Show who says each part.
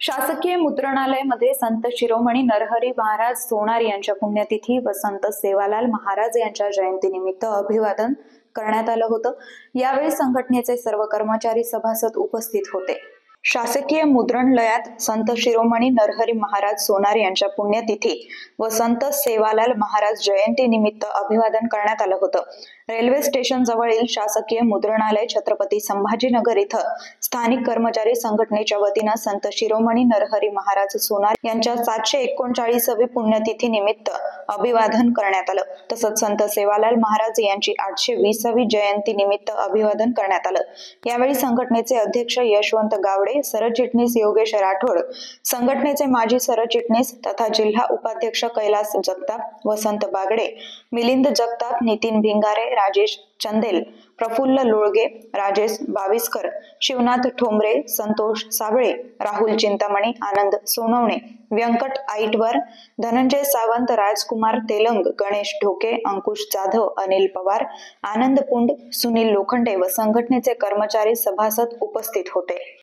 Speaker 1: शासकीय मुद्रणालयामध्ये संत शिरोमणी नरहरी महाराज सोनार यांच्या पुण्यतिथी व संत सेवालाल महाराज यांच्या जयंतीनिमित्त अभिवादन करण्यात आलं होतं। यावेळी संघटनेचे सर्व कर्मचारी सभासद उपस्थित होते। शासकीय मुद्रणलयात संत शिरोमणी नरहरी महाराज सोनार यांच्या पुण्यतिथी व संत सेवालाल महाराज जयंती निमित्त अभिवादन करण्यात आलं होतं। रेल्वे स्टेशन जवळील शासकीय मुद्रणालय छत्रपती संभाजीनगर इथं स्थानिक कर्मचारी संघटनेच्या वतीनं संत शिरोमणी नरहरी महाराज सोनार यांच्या 739वी पुण्यतिथी निमित्त अभिवादन करण्यात आलं। तसंच संत सेवालाल महाराज यांची 820वी जयंती निमित्त अभिवादन करण्यात आलं। यावेळी संघटनेचे अध्यक्ष यशवंत गावडे, सरचिटणीस योगेश राठोड, संघटनेचे माजी सरचिटणीस तथा जिल्हा उपाध्यक्ष कैलास जगताप, वसंत बागडे, मिलिंद जगताप, नितीन भिंगारे, राजेश चंदेल, प्रफुल्ल लोळगे, राजेश बाविस्कर, शिवनाथ ठोंबरे, संतोष साबळे, राहुल चिंतामणी, आनंद सोनवणे, व्यंकट आईटवर, धनंजय सावंत, राजकुमार तेलंग, गणेश ढोके, अंकुश जाधव, अनिल पवार, आनंद पुंड, सुनील लोखंडे व संघटनेचे कर्मचारी सभासद उपस्थित होते।